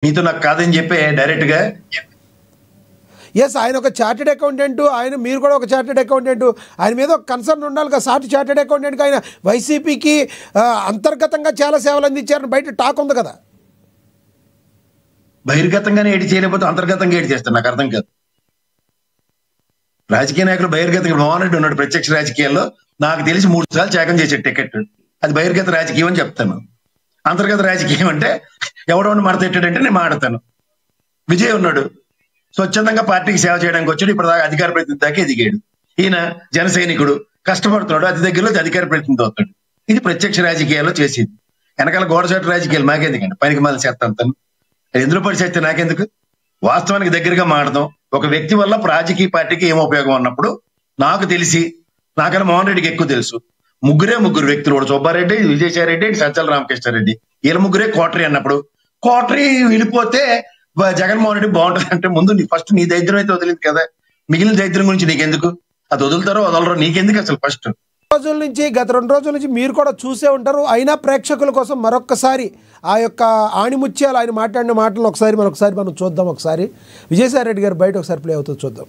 మీతో నాకు కాదని చెప్పి డైరెక్ట్గా. ఎస్, ఆయన ఒక చార్టెడ్ అకౌంటెంట్, ఆయన మీరు కూడా ఒక చార్టెడ్ అకౌంటెంట్, ఆయన మీద ఒక కన్సర్న్ ఉండాలి కదా. సాటి చార్టెడ్ అకౌంటెంట్కి ఆయన వైసీపీకి అంతర్గతంగా చాలా సేవలు అందించారని బయట టాక్ ఉంది కదా. బహిర్గతంగానే ఏడి చేయలేకపోతే అంతర్గతంగా ఏడి చేస్తారు, నాకు అర్థం కాదు. రాజకీయ నాయకులు బహిర్గతంగా మోహన్ రెడ్డి ఉన్నాడు ప్రత్యక్ష రాజకీయాల్లో, నాకు తెలిసి 3 సార్లు త్యాగం చేశాడు టికెట్. అది బహిర్గత రాజకీయం అని చెప్తాను. అంతర్గత రాజకీయం అంటే ఎవడో మడతెట్టాడంటే నేను మాడతాను. విజయ్ ఉన్నాడు, స్వచ్ఛందంగా పార్టీకి సేవ చేయడానికి వచ్చాడు, ఇప్పుడు అధికార ప్రతినిధి దాకా ఎదిగాడు. ఈయన జన సైనికుడు, కష్టపడుతున్నాడు, అతి దగ్గరలో అధికార ప్రతినిధి అవుతాడు. ఇది ప్రత్యక్ష రాజకీయాల్లో చేసేది. వెనకాల గోడచాటు రాజకీయాలు మాకెందుకండి, పనికి మళ్ళీ చేస్తాను. ఎందులో పడి చేస్తే నాకెందుకు? వాస్తవానికి దగ్గరగా మాడదాం. ఒక వ్యక్తి వల్ల రాజకీయ పార్టీకి ఏం ఉపయోగం అన్నప్పుడు నాకు తెలిసి, నాకన్నా మోహన్ రెడ్డికి ఎక్కువ తెలుసు, ముగ్గురు వ్యక్తులు, ఒకడు సుబ్బారెడ్డి, విజయసాయిరెడ్డి, సజ్జల రామకృష్ణారెడ్డి, వీళ్ళ ముగ్గురే కోటరీ అన్నప్పుడు, కోటరీ వెళ్ళిపోతే జగన్మోహన్ రెడ్డి బాగుంటుంది అంటే ముందు ఫస్ట్ నీ దరిద్రం అయితే వదిలింది కదా, మిగిలిన దరిద్రం గురించి నీకెందుకు? అది వదులుతారో వదలరో నీకెందుకు అసలు? ఫస్ట్ రోజుల నుంచి, గత 2 రోజుల నుంచి మీరు కూడా చూసే ఉంటారు. అయినా ప్రేక్షకుల కోసం మరొక్కసారి ఆ యొక్క ఆణిముత్యాలు ఆయన మాట్లాడిన మాటలు మరొకసారి మనం చూద్దాం. ఒకసారి విజయసాయిరెడ్డి గారు బయట ఒకసారి ప్లే అవుతుంది, చూద్దాం.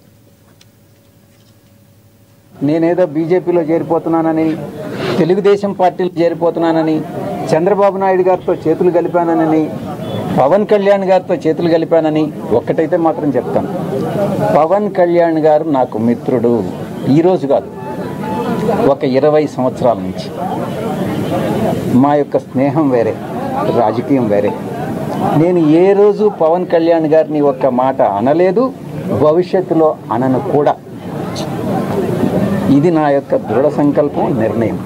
నేనేదో బీజేపీలో చేరిపోతున్నానని, తెలుగుదేశం పార్టీలో చేరిపోతున్నానని, చంద్రబాబు నాయుడు గారితో చేతులు కలిపానని, పవన్ కళ్యాణ్ గారితో చేతులు కలిపానని ఒక్కటైతే మాత్రం చెప్తాను. పవన్ కళ్యాణ్ గారు నాకు మిత్రుడు. ఈరోజు కాదు, ఒక 20 సంవత్సరాల నుంచి మా యొక్క స్నేహం వేరే, రాజకీయం వేరే. నేను ఏ రోజు పవన్ కళ్యాణ్ గారిని ఒక్క మాట అనలేదు, భవిష్యత్తులో అనను కూడా. ఇది నా యొక్క దృఢ సంకల్పం, నిర్ణయం.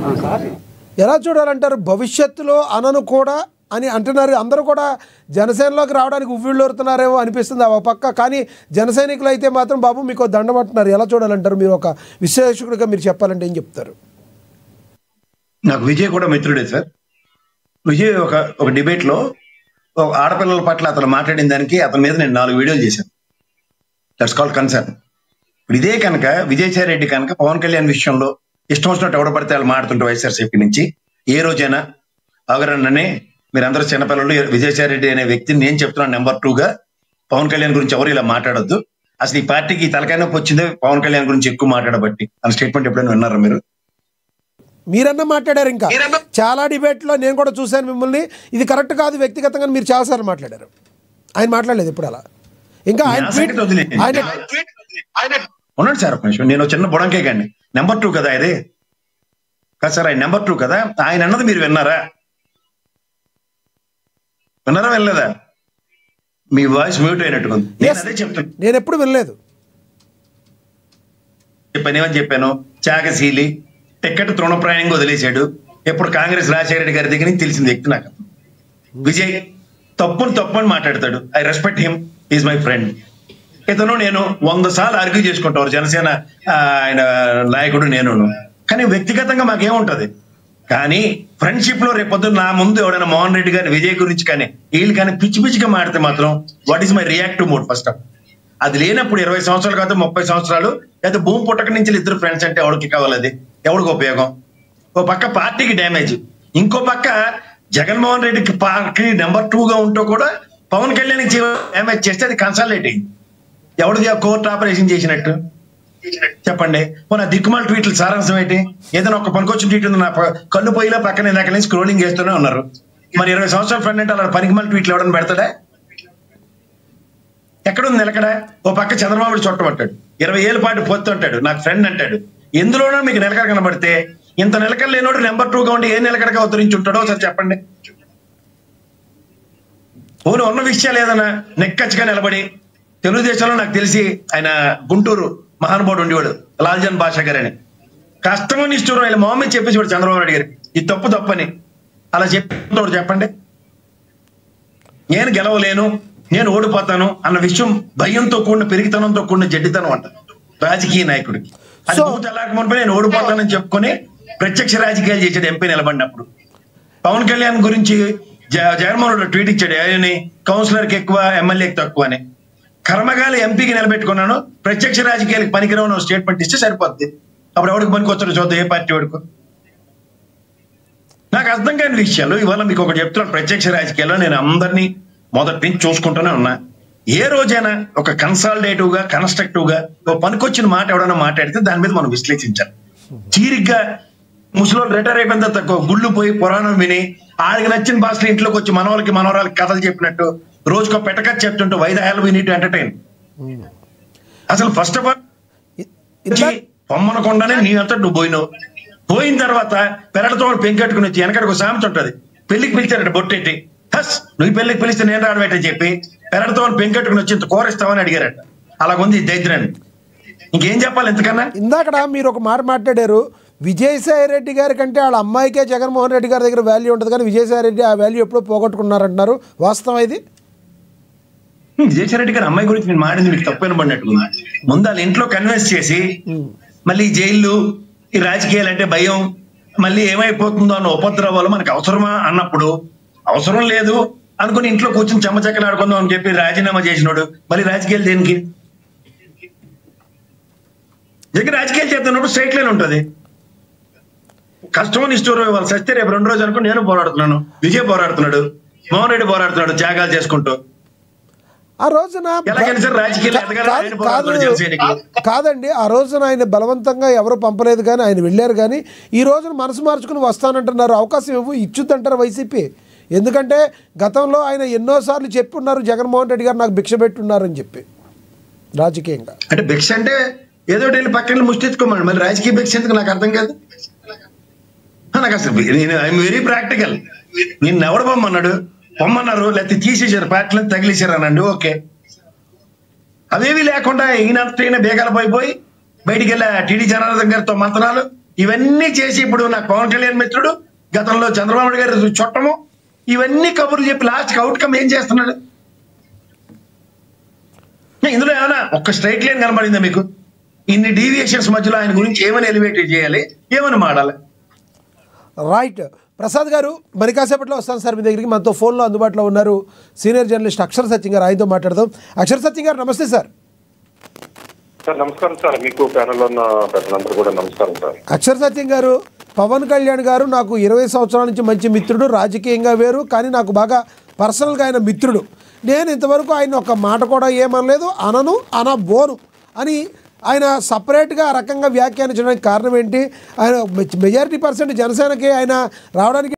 ఎలా చూడాలంటారు? భవిష్యత్తులో అనను కూడా అని అంటున్నారు. అందరూ కూడా జనసేనలోకి రావడానికి ఉవ్విళ్ళూరుతున్నారేమో అనిపిస్తుంది ఆ పక్క. కానీ జనసైనికులు అయితే మాత్రం బాబు మీకు దండం అంటున్నారు. ఎలా చూడాలంటారు? మీరు ఒక విశ్లేషకుడిగా మీరు చెప్పాలంటే ఏం చెప్తారు? నాకు విజయ్ కూడా మిత్రుడే సార్. విజయ్ ఒక డిబేట్ లో ఆడపిల్లల పట్ల అతను మాట్లాడిన దానికి అతని మీద నేను 4 వీడియోలు చేశాను. That's called concern. ఇప్పుడు ఇదే కనుక విజయసాయి రెడ్డి కనుక పవన్ కళ్యాణ్ విషయంలో ఇష్టం వచ్చినట్టు ఎవడ పడితే వాళ్ళు మాడుతుంటే వైఎస్ఆర్సీపీ నుంచి ఏ రోజైనా అవగరన్ననే మీరందరూ చిన్నపిల్లలు, విజయసాయి రెడ్డి అనే వ్యక్తిని నేను చెప్తున్నాను నెంబర్ 2గా, పవన్ కళ్యాణ్ గురించి ఎవరు ఇలా మాట్లాడొద్దు, అసలు ఈ పార్టీకి తలకాయ నొప్పి వచ్చిందే పవన్ కళ్యాణ్ గురించి ఎక్కువ మాట్లాడబట్టి అన్న స్టేట్మెంట్ ఎప్పుడైనా విన్నారా మీరు? మీరన్నా మాట్లాడారు. ఇంకా చాలా డిబేట్లో నేను కూడా చూశాను మిమ్మల్ని. ఇది కరెక్ట్ కాదు వ్యక్తిగతంగా మీరు చాలాసార్లు మాట్లాడారు. ఆయన మాట్లాడలేదు ఇప్పుడు అలా. ఇంకా ఉన్నాడు సార్ ఒక నిమిషం. నేను చిన్న బుడంకే కండి, నెంబర్ 2 కదా ఇది కాదు సార్, ఆయన నెంబర్ 2 కదా. ఆయన అన్నది మీరు విన్నారా? వెళ్ళలేదా? మీ వాయిస్ మ్యూట్ అయినట్టుకుంది. నేను అదే చెప్తాను, నేను ఎప్పుడు వినలేదు. ఏమని చెప్పాను? త్యాగశీలి, టికెట్ తృణప్రాయంగా వదిలేశాడు. ఎప్పుడు కాంగ్రెస్ రాజశేఖర రెడ్డి గారి దగ్గర నుంచి తెలిసిన వ్యక్తి నాకు. విజయ్ తప్పని మాట్లాడతాడు. I respect him, is my friend. ఇతను నేను 100 సార్లు ఆర్గ్యూ చేసుకుంటారు, జనసేన ఆయన నాయకుడు నేను. కానీ వ్యక్తిగతంగా మాకేముంటది? కానీ ఫ్రెండ్షిప్ లో రేపొద్దున నా ముందు ఎవడైనా మోహన్ రెడ్డి గారిని, విజయ్ గురించి కానీ వీళ్ళు కానీ పిచ్చిగా మాడితే మాత్రం what is my reactive mode? First of అది లేనప్పుడు 20 సంవత్సరాలు కాదు 30 సంవత్సరాలు లేదా భూమి పుట్టక నుంచి ఇద్దరు ఫ్రెండ్స్ అంటే ఎవరికి కావాలి? అది ఎవరికి ఉపయోగం? ఓ పక్క పార్టీకి డ్యామేజ్, ఇంకో పక్క జగన్మోహన్ రెడ్డికి పార్టీ నెంబర్ 2గా ఉంటూ కూడా పవన్ కళ్యాణ్ డ్యామేజ్ చేస్తే అది కన్సాలిడేట్ అయింది. ఎవరిది కోర్టు ఆపరేషన్ చేసినట్టు చెప్పండి. మన దిక్కుమాల ట్వీట్లు సారాంశం ఏంటి? ఏదైనా ఒక పనికొచ్చిన ట్వీట్ ఉంది, నా కళ్ళు పోయిలా పక్కన ఇందాక నుంచి స్క్రోలింగ్ చేస్తూనే ఉన్నారు. మరి 20 సంవత్సరాల ఫ్రెండ్ అంటే అలా పనికిమాల ట్వీట్లు ఎవడని పెడతాడా? ఎక్కడుంది నిలకడ? ఓ పక్క చంద్రబాబు చుట్టబట్టాడు, 20 ఏళ్ళ పాటు పొత్తుంటాడు, నాకు ఫ్రెండ్ అంటాడు. ఎందులోనో మీకు నిలకడ కనబడితే, ఇంత నిలకడ లేనోడు నెంబర్ 2గా ఉండి ఏ నిలకడగా ఉత్తరించి ఉంటాడో ఒకసారి చెప్పండి. ఓను ఉన్న విషయాలు ఏదైనా నెక్కచ్చిగా నిలబడి, తెలుగుదేశంలో నాకు తెలిసి ఆయన గుంటూరు మహానుభావుడు ఉండేవాడు లాల్జన్ బాషా గారు అని, కష్టమని ఇష్టం ఆయన మొహమ్మద్ చెప్పేసి వాడు చంద్రబాబు నాయుడు గారికి ఇది తప్పని అలా చెప్పి చెప్పండి. నేను గెలవలేను, నేను ఓడిపోతాను అన్న విషయం భయంతో కూడిన, పెరిగితనంతో కూడిన జడ్డితనం అంట రాజకీయ నాయకుడికి. అది పూర్తి నేను ఓడిపోతానని చెప్పుకొని ప్రత్యక్ష రాజకీయాలు చేసాడు ఎంపీ నిలబడినప్పుడు. పవన్ కళ్యాణ్ గురించి జగన్మోహన్ రెడ్డి ట్వీట్ ఇచ్చాడు, ఆయన కౌన్సిలర్కి ఎక్కువ, ఎమ్మెల్యేకి తక్కువ అని. కర్మగాలి ఎంపీకి నిలబెట్టుకున్నాను, ప్రత్యక్ష రాజకీయాలకు పనికిరావు స్టేట్మెంట్ ఇస్తే సరిపోద్ది. అప్పుడు ఎవరికి పనికి వచ్చాడో చూద్దాం, ఏ పార్టీ వాడుకో. నాకు అర్థం కాని విషయాలు ఇవాళ మీకు ఒకటి చెప్తున్నాను. ప్రత్యక్ష రాజకీయాల్లో నేను అందరినీ మొదటి నుంచి చూసుకుంటూనే ఉన్నా. ఏ రోజైనా ఒక కన్సాలిడేటివ్ గా కన్స్ట్రక్టివ్ గా ఒక పనికొచ్చిన మాట ఎవడైనా మాట్లాడితే దాని మీద మనం విశ్లేషించాలి. చీరిగ్గా ముసలోళ్ళు రిటైర్ అయిపోయిన తర్వాత గుళ్ళు పోయి పురాణం విని ఆడికి నచ్చిన భాషలో ఇంట్లోకి వచ్చి మనవాళ్ళకి మనవరాలకి కథలు చెప్పినట్టు రోజుకో పెట్టకథ చెప్తుంటూ why the hell we need to entertain. అసలు ఫస్ట్ ఆఫ్ ఆల్ పొమ్మనకుండానే నీ అంతా నువ్వు పోయినావు. పోయిన తర్వాత పెరటతో పెంకెట్టుకుని వచ్చి వెనకడికి ఒక సామెత ఉంటది, పెళ్లికి పిలిచారట బొట్టెట్టి, హస్ నువ్వు పెళ్లికి పిలిస్తే నేను రాడబెట్టని చెప్పి పెరటతో పెంకెట్టుకుని వచ్చి ఇంత కోరిస్తామని అడిగారట. అలాగుంది దైద్రాన్ని. ఇంకేం చెప్పాలి ఎంతకన్నా? ఇందాకడ మీరు ఒక మాట మాట్లాడారు, విజయసాయి రెడ్డి గారి కంటే వాళ్ళ అమ్మాయికే జగన్మోహన్ రెడ్డి గారి దగ్గర వాల్యూ ఉంటుంది, కానీ విజయసాయి రెడ్డి ఆ వాల్యూ ఎప్పుడో పోగొట్టుకున్నారంటున్నారు. వాస్తవం ఇది? విజయసాయి రెడ్డి గారి అమ్మాయి గురించి నేను మాడింది మీకు తప్పైన పడినట్టు. ముందు వాళ్ళ ఇంట్లో కన్విన్స్ చేసి మళ్ళీ జైళ్ళు, ఈ రాజకీయాలు అంటే భయం, మళ్ళీ ఏమైపోతుందో అన్న ఉపద్రవాలు మనకు అవసరమా అన్నప్పుడు అవసరం లేదు అనుకుని ఇంట్లో కూర్చొని చెమ్మచెక్కలు ఆడుకుందాం అని చెప్పి రాజీనామా చేసినాడు. మళ్ళీ రాజకీయాలు దేనికి? దగ్గర రాజకీయాలు చేస్తున్నప్పుడు స్ట్రైట్ లైన్ ఉంటుంది. కష్టమని ఇష్టం వాళ్ళు సస్తే రేపు 2 రోజులు అనుకుని నేను పోరాడుతున్నాను, విజయ్ పోరాడుతున్నాడు, మోహన్ రెడ్డి పోరాడుతున్నాడు త్యాగాలు చేసుకుంటూ. ఆ రోజున కాదండి, ఆ రోజున ఆయన బలవంతంగా ఎవరు పంపలేదు, కానీ ఆయన వెళ్ళారు. కానీ ఈ రోజున మనసు మార్చుకుని వస్తానంటున్నారు. అవకాశం ఇచ్చుద్దంటారు వైసీపీ. ఎందుకంటే గతంలో ఆయన ఎన్నోసార్లు చెప్పున్నారు, జగన్మోహన్ రెడ్డి గారు నాకు భిక్ష పెట్టున్నారని చెప్పి రాజకీయంగా. అంటే భిక్ష అంటే ఏదో వెళ్ళి పక్కన ముష్టెత్తుకోమని, మళ్ళీ రాజకీయ భిక్ష ఎందుకు నాకు అర్థం కాదు. నాకు అసలు ఐఎమ్ వెరీ ప్రాక్టికల్. నిన్ను ఎవడు పొమ్మన్నాడు? పొమ్మన్నారు, లేకపోతే తీసేశారు, పార్టీలను తగిలేశారు అనండి, ఓకే. అవేవి లేకుండా ఈయన బేగాలు పోయి బయటికి వెళ్ళా టీడీ జనార్దన్ గారితో మంత్రాలు ఇవన్నీ చేసి ఇప్పుడు నాకు పవన్ కళ్యాణ్ మిత్రుడు, గతంలో చంద్రబాబు నాయుడు గారి చుట్టము, ఇవన్నీ కబుర్లు చెప్పి లాస్ట్ అవుట్కమ్ ఏం చేస్తున్నాడు? ఇందులో ఏమైనా ఒక్క స్ట్రైట్ లైన్ కనబడిందా మీకు? ఇన్ని డీవియేషన్స్ మధ్యలో ఆయన గురించి ఏమని ఎలివేట్ చేయాలి, ఏమని మాడాలి? రైట్. ప్రసాద్ గారు మరి కాసేపట్లో వస్తాను సార్ మీ దగ్గరికి. మనతో ఫోన్లో అందుబాటులో ఉన్నారు సీనియర్ జర్నలిస్ట్ అక్షర్ సత్యం గారు, ఆయనతో మాట్లాడదాం. అక్షర్ సత్యం గారు నమస్తే సార్. సార్ నమస్కారం సార్, మీకు ప్యానెల్లో ఉన్న పెద్దలందరూ కూడా నమస్కారం సార్. అక్షర్ సత్యం గారు, పవన్ కళ్యాణ్ గారు నాకు 20 సంవత్సరాల నుంచి మంచి మిత్రుడు, రాజకీయంగా వేరు, కానీ నాకు బాగా పర్సనల్గా ఆయన మిత్రుడు. నేను ఇంతవరకు ఆయన ఒక మాట కూడా ఏమనలేదు, అనబోను అని ఆయన సపరేట్గా ఆ రకంగా వ్యాఖ్యానించడానికి కారణం ఏంటి? ఆయన మెజారిటీ % జనసేనకి ఆయన రావడానికి